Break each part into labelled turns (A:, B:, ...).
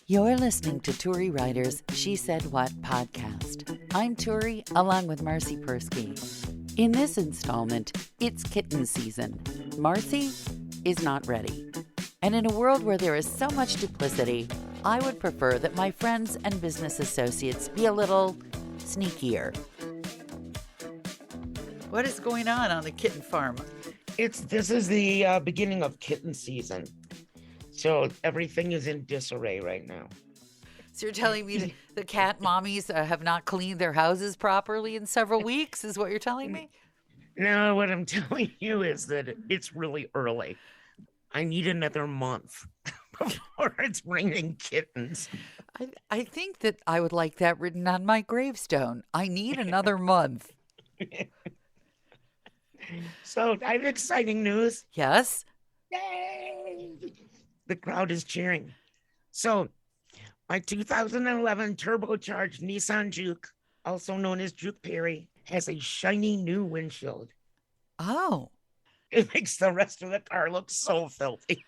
A: You're listening to Turi Ryder's She Said What podcast. I'm Turi, along with Marci Persky. In this installment, it's kitten season. Marci is not ready. And in a world where there is so much duplicity, I would prefer that my friends and business associates be a little sneakier. What is going on the kitten farm?
B: This is the beginning of kitten season. So everything is in disarray right now.
A: So you're telling me the cat mommies have not cleaned their houses properly in several weeks, is what you're telling me?
B: No, what I'm telling you is that it's really early. I need another month before it's raining kittens.
A: I think that I would like that written on my gravestone. I need another month.
B: So I have exciting news.
A: Yes?
B: Yay! The crowd is cheering. So my 2011 turbocharged Nissan Juke, also known as Juke Perry, has a shiny new windshield.
A: Oh.
B: It makes the rest of the car look so filthy.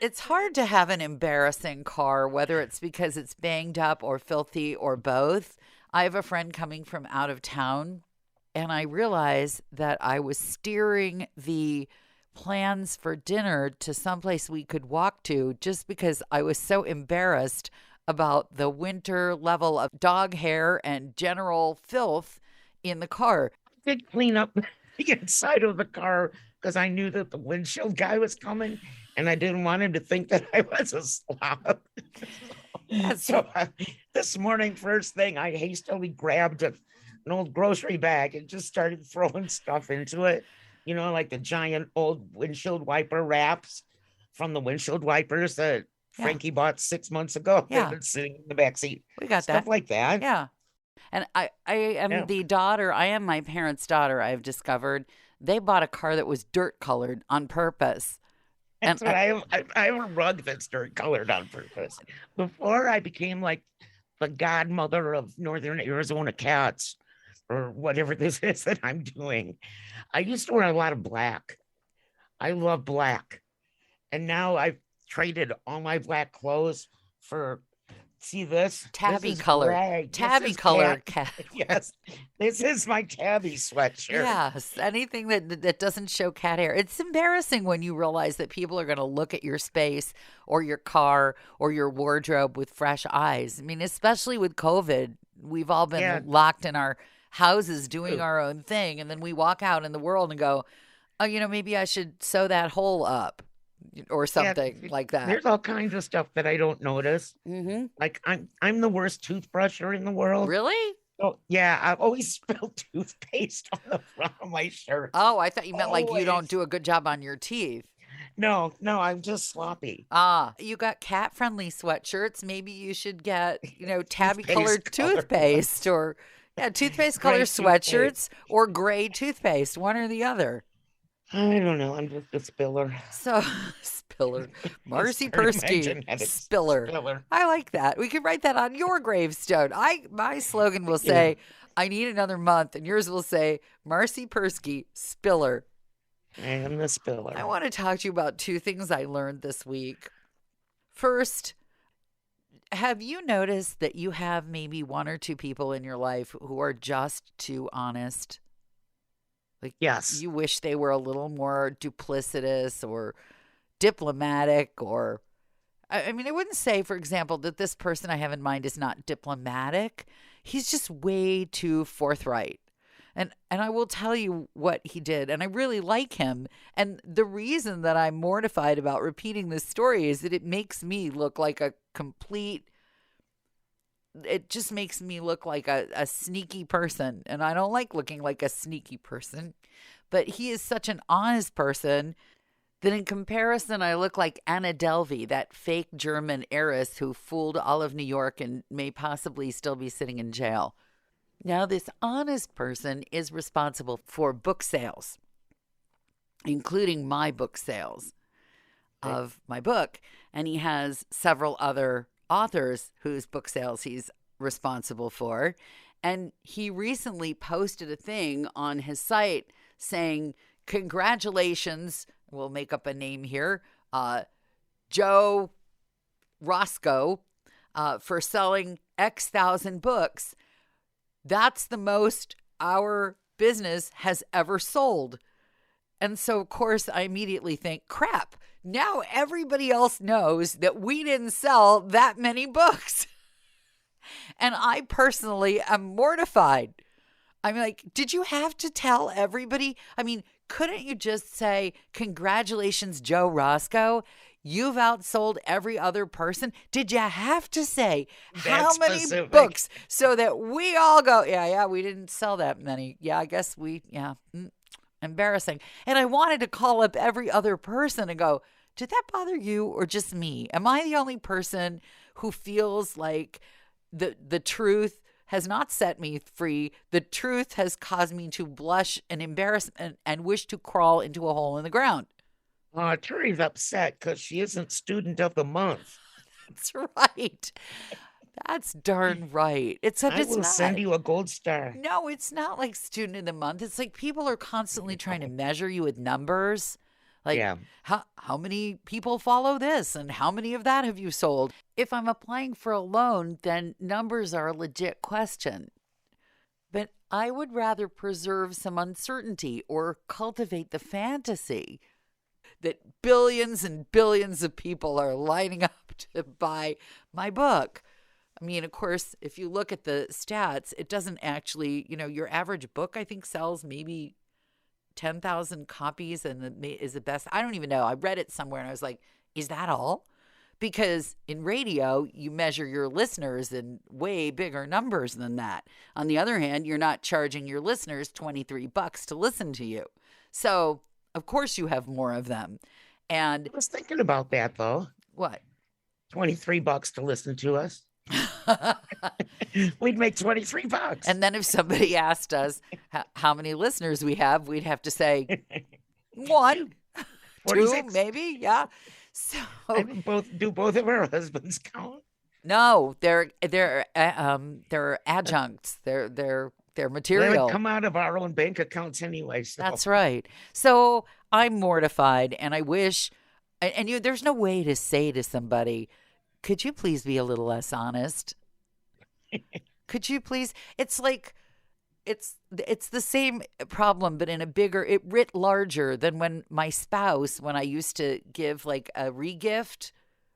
A: It's hard to have an embarrassing car, whether it's because it's banged up or filthy or both. I have a friend coming from out of town, and I realized that I was steering the plans for dinner to someplace we could walk to just because I was so embarrassed about the winter level of dog hair and general filth in the car.
B: I did clean up the inside of the car because I knew that the windshield guy was coming and I didn't want him to think that I was a slob. So this morning, first thing, I hastily grabbed an old grocery bag and just started throwing stuff into it. You know, like the giant old windshield wiper wraps from the windshield wipers that Frankie bought 6 months ago.
A: Yeah.
B: They've been sitting in the back seat.
A: We got
B: stuff
A: that.
B: like that.
A: Yeah. And I am the daughter. I am my parents' daughter, I've discovered. They bought a car that was dirt colored on purpose.
B: And so I have a rug that's dirt colored on purpose. Before I became like the godmother of Northern Arizona cats, or whatever this is that I'm doing, I used to wear a lot of black. I love black. And now I've traded all my black clothes for, see this?
A: Tabby
B: this
A: color.
B: gray.
A: Tabby color.
B: Yes. This is my tabby sweatshirt.
A: Yes. Anything that doesn't show cat hair. It's embarrassing when you realize that people are going to look at your space or your car or your wardrobe with fresh eyes. I mean, especially with COVID, we've all been locked in our houses doing our own thing, and then we walk out in the world and go, oh, maybe I should sew that hole up or something like that.
B: There's all kinds of stuff that I don't notice.
A: Mm-hmm.
B: Like I'm the worst toothbrusher in the world.
A: Really?
B: Oh yeah, I always spill toothpaste on the front of my shirt.
A: Oh, I thought you meant like you don't do a good job on your teeth.
B: No, I'm just sloppy.
A: You got cat-friendly sweatshirts. Maybe you should get, tabby-colored toothpaste or toothpaste color sweatshirts or gray toothpaste, one or the other.
B: I don't know. I'm just a spiller.
A: So, spiller. Marci Persky, spiller. I like that. We could write that on your gravestone. My slogan will say, I need another month, and yours will say, Marci Persky, spiller.
B: I am the spiller.
A: I want to talk to you about two things I learned this week. First, have you noticed that you have maybe one or two people in your life who are just too honest? Like,
B: yes.
A: You wish they were a little more duplicitous or diplomatic or, I mean, I wouldn't say, for example, that this person I have in mind is not diplomatic. He's just way too forthright. And I will tell you what he did, and I really like him. And the reason that I'm mortified about repeating this story is that it makes me look like a complete, it just makes me look like a sneaky person. And I don't like looking like a sneaky person. But he is such an honest person that in comparison, I look like Anna Delvey, that fake German heiress who fooled all of New York and may possibly still be sitting in jail. Now, this honest person is responsible for book sales, including my book sales of my book. And he has several other authors whose book sales he's responsible for. And he recently posted a thing on his site saying, congratulations, we'll make up a name here, Joe Roscoe, for selling X thousand books. That's the most our business has ever sold. And so, of course, I immediately think, crap, now everybody else knows that we didn't sell that many books. And I personally am mortified. I'm like, did you have to tell everybody? I mean, couldn't you just say, congratulations, Joe Roscoe? You've outsold every other person. Did you have to say how many books so that we all go, yeah, we didn't sell that many. Yeah, I guess embarrassing. And I wanted to call up every other person and go, did that bother you or just me? Am I the only person who feels like the truth has not set me free? The truth has caused me to blush and embarrass and wish to crawl into a hole in the ground.
B: Turi's upset because she isn't student of the month.
A: That's right. That's darn right.
B: I will send you a gold star.
A: No, it's not like student of the month. It's like people are constantly trying to measure you with numbers. Like, how many people follow this and how many of that have you sold? If I'm applying for a loan, then numbers are a legit question. But I would rather preserve some uncertainty or cultivate the fantasy that billions and billions of people are lining up to buy my book. I mean, of course, if you look at the stats, it doesn't actually, your average book, I think, sells maybe 10,000 copies and is the best. I don't even know. I read it somewhere and I was like, is that all? Because in radio, you measure your listeners in way bigger numbers than that. On the other hand, you're not charging your listeners $23 to listen to you. So, of course, you have more of them. And
B: I was thinking about that, though.
A: What?
B: $23 to listen to us. We'd make $23.
A: And then if somebody asked us how many listeners we have, we'd have to say 1, 2, maybe. Yeah. So
B: do both of our husbands count?
A: No, they're adjuncts. They're material.
B: They would come out of our own bank accounts anyway. So.
A: That's right. So I'm mortified, and I wish, there's no way to say to somebody, could you please be a little less honest? Could you please? It's like, it's the same problem, but in a bigger, it writ larger than when my spouse, when I used to give like a regift,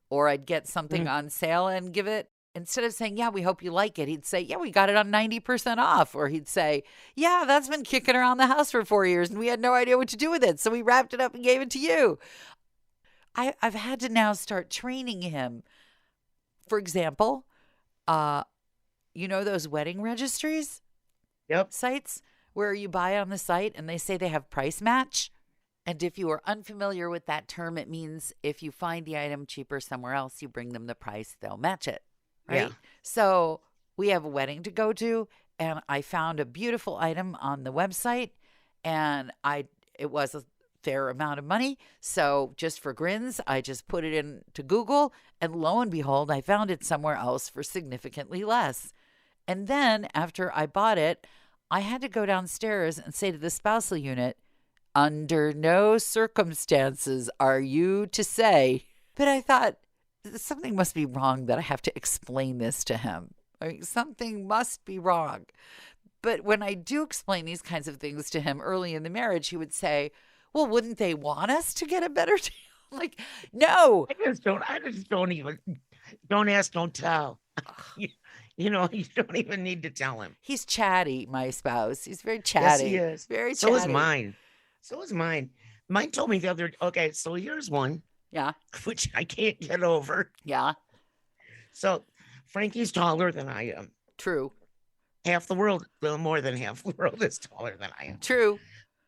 A: or I'd get something on sale and give it. Instead of saying, yeah, we hope you like it, he'd say, yeah, we got it on 90% off. Or he'd say, yeah, that's been kicking around the house for 4 years and we had no idea what to do with it. So we wrapped it up and gave it to you. I've had to now start training him. For example, those wedding registries?
B: Yep.
A: Sites where you buy on the site and they say they have price match. And if you are unfamiliar with that term, it means if you find the item cheaper somewhere else, you bring them the price, they'll match it. Right? Yeah. So we have a wedding to go to, and I found a beautiful item on the website, and it was a fair amount of money. So just for grins, I just put it into Google, and lo and behold, I found it somewhere else for significantly less. And then after I bought it, I had to go downstairs and say to the spousal unit, under no circumstances are you to say. But I thought, something must be wrong that I have to explain this to him. I mean, something must be wrong. But when I do explain these kinds of things to him early in the marriage, he would say, well, wouldn't they want us to get a better deal? Like, no.
B: I just don't even, don't ask, don't tell. You don't even need to tell him.
A: He's chatty, my spouse. He's very chatty.
B: Yes, he is.
A: Very
B: chatty.
A: So
B: is mine. Mine told me the other, okay, so here's one.
A: Yeah.
B: Which I can't get over.
A: Yeah.
B: So Frankie's taller than I am.
A: True.
B: Half the world, well, more than half the world is taller than I am.
A: True.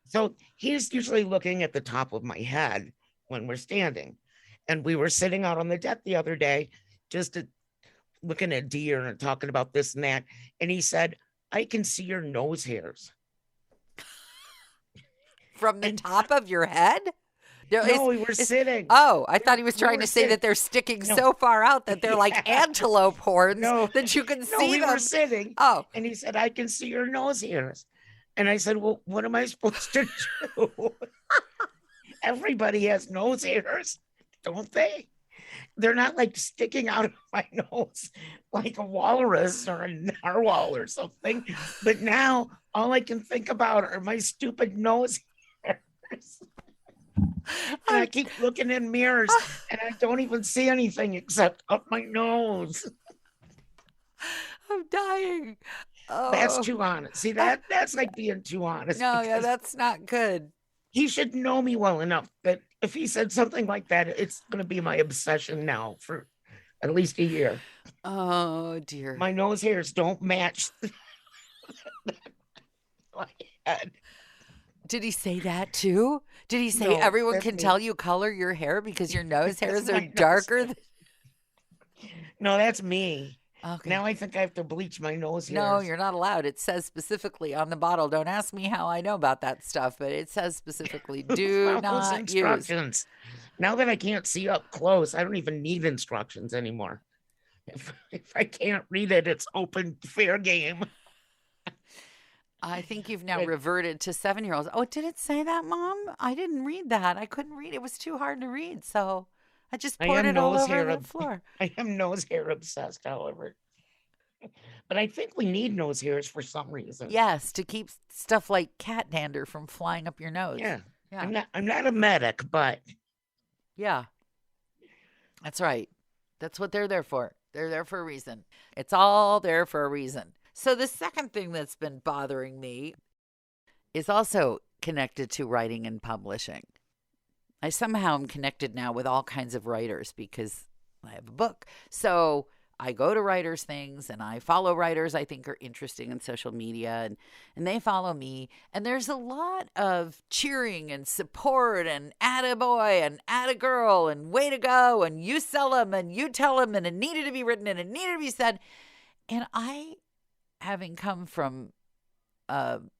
B: So he's usually looking at the top of my head when we're standing. And we were sitting out on the deck the other day, just looking at deer and talking about this and that. And he said, I can see your nose hairs.
A: From the top of your head?
B: No, we were sitting.
A: Oh, I thought he was trying to say that they're sticking so far out that they're like antelope horns that you can see
B: we
A: them.
B: Were sitting.
A: Oh.
B: And he said, I can see your nose hairs. And I said, well, what am I supposed to do? Everybody has nose hairs, don't they? they're not like sticking out of my nose like a walrus or a narwhal or something. But now all I can think about are my stupid nose hairs. And I keep looking in mirrors and I don't even see anything except up my nose.
A: I'm dying.
B: That's
A: Oh,
B: too honest. See, that's like being too honest.
A: no, yeah,
B: Because
A: that's not good.
B: he should know me well enough that if he said something like that, it's going to be my obsession now for at least a year.
A: Oh, dear.
B: My nose hairs don't match my head.
A: Did he say that too? Did he say
B: No,
A: everyone
B: that's
A: can
B: me.
A: tell you color your hair because your nose
B: That's
A: hairs are
B: my nose
A: darker?
B: hair. No, that's me.
A: Okay.
B: Now I think I have to bleach my nose
A: No,
B: hairs.
A: you're not allowed. It says specifically on the bottle. Don't ask me how I know about that stuff, but it says specifically
B: Who
A: do
B: follows
A: not use.
B: instructions? Now that I can't see up close, I don't even need instructions anymore. If I can't read it, it's open fair game.
A: I think you've now
B: But
A: reverted to 7-year-olds. Oh, did it say that, Mom? I didn't read that. I couldn't read. It was too hard to read. So I just
B: I
A: poured
B: am
A: it all
B: nose
A: over
B: hair.
A: the floor.
B: I am nose hair obsessed, however. But I think we need nose hairs for some reason.
A: Yes, to keep stuff like cat dander from flying up your nose.
B: Yeah.
A: Yeah.
B: I'm not a medic, but
A: Yeah. That's right. That's what they're there for. They're there for a reason. It's all there for a reason. So the second thing that's been bothering me is also connected to writing and publishing. I somehow am connected now with all kinds of writers because I have a book. So I go to writers' things and I follow writers I think are interesting in social media and they follow me. And there's a lot of cheering and support and attaboy and attagirl and way to go and you sell them and you tell them and it needed to be written and it needed to be said. And I, having come from an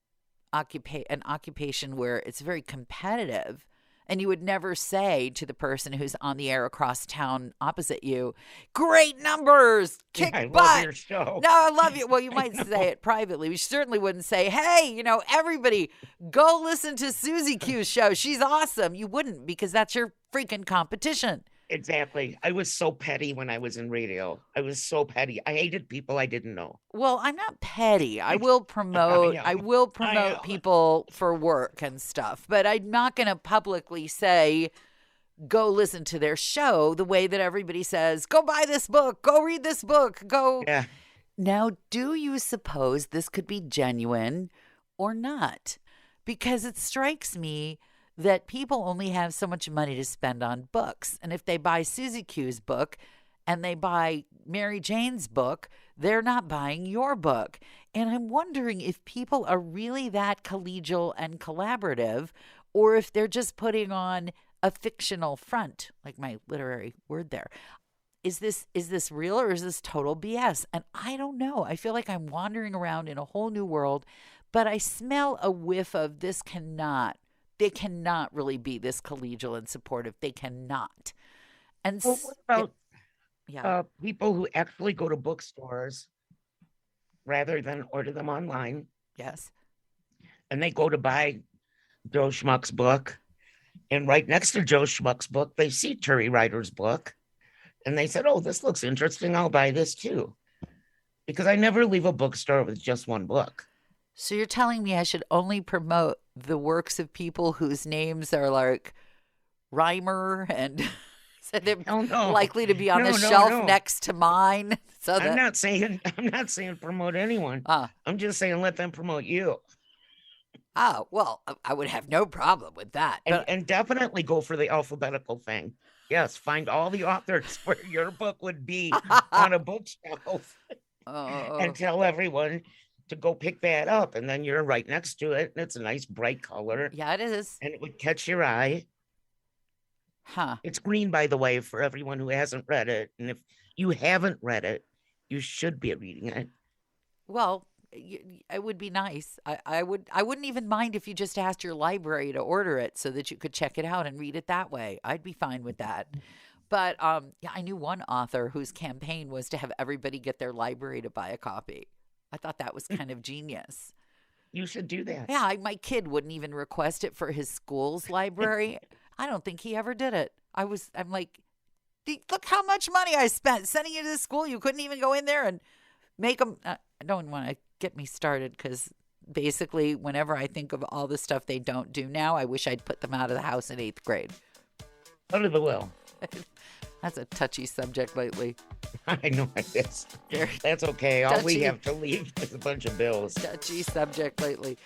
A: occupation where it's very competitive, and you would never say to the person who's on the air across town opposite you, great numbers, kick
B: yeah, I
A: butt.
B: love your show.
A: No, I love you. Well, you might say it privately. We certainly wouldn't say, hey, everybody go listen to Susie Q's show. She's awesome. You wouldn't because that's your freaking competition.
B: Exactly. I was so petty when I was in radio. I was so petty. I hated people I didn't know.
A: Well, I'm not petty. I will promote people for work and stuff, but I'm not going to publicly say go listen to their show the way that everybody says, go buy this book, go read this book, go.
B: Yeah.
A: Now, do you suppose this could be genuine or not? Because it strikes me that people only have so much money to spend on books. And if they buy Susie Q's book and they buy Mary Jane's book, they're not buying your book. And I'm wondering if people are really that collegial and collaborative, or if they're just putting on a fictional front, like my literary word there. Is this real or is this total BS? And I don't know. I feel like I'm wandering around in a whole new world, but I smell a whiff of they cannot really be this collegial and supportive. They cannot. And
B: well, what about people who actually go to bookstores rather than order them online?
A: Yes.
B: And they go to buy Joe Schmuck's book. And right next to Joe Schmuck's book, they see Turi Ryder's book. And they said, oh, this looks interesting. I'll buy this too. Because I never leave a bookstore with just one book.
A: So you're telling me I should only promote the works of people whose names are like Reimer and so they're likely to be on the shelf next to mine. So
B: I'm not saying promote anyone. I'm just saying let them promote you.
A: Oh, well, I would have no problem with that.
B: And definitely go for the alphabetical thing. Yes, find all the authors where your book would be on a bookshelf and tell everyone to go pick that up, and then you're right next to it, and it's a nice bright color.
A: Yeah, it is.
B: And it would catch your eye.
A: Huh.
B: It's green, by the way, for everyone who hasn't read it. And if you haven't read it, you should be reading it.
A: Well, it would be nice. I wouldn't even mind if you just asked your library to order it so that you could check it out and read it that way. I'd be fine with that. But yeah, I knew one author whose campaign was to have everybody get their library to buy a copy. I thought that was kind of genius.
B: You should do that.
A: Yeah, my kid wouldn't even request it for his school's library. I don't think he ever did it. I'm like, Look how much money I spent sending you to the school. You couldn't even go in there and make them. I don't want to get me started because basically whenever I think of all the stuff they don't do now, I wish I'd put them out of the house in 8th grade.
B: Under the will.
A: That's a touchy subject lately.
B: I know it is. That's okay. All we
A: Touchy.
B: have to leave is a bunch of bills.
A: Touchy subject lately.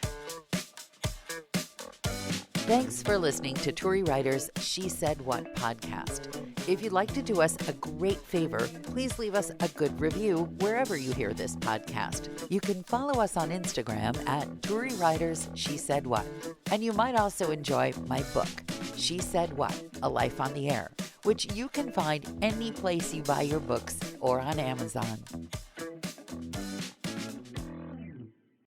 A: Thanks for listening to Turi Ryder's She Said What podcast. If you'd like to do us a great favor, please leave us a good review wherever you hear this podcast. You can follow us on Instagram at Turi Ryder's She Said What. And you might also enjoy my book, She Said What? A Life on the Air, which you can find any place you buy your books or on Amazon.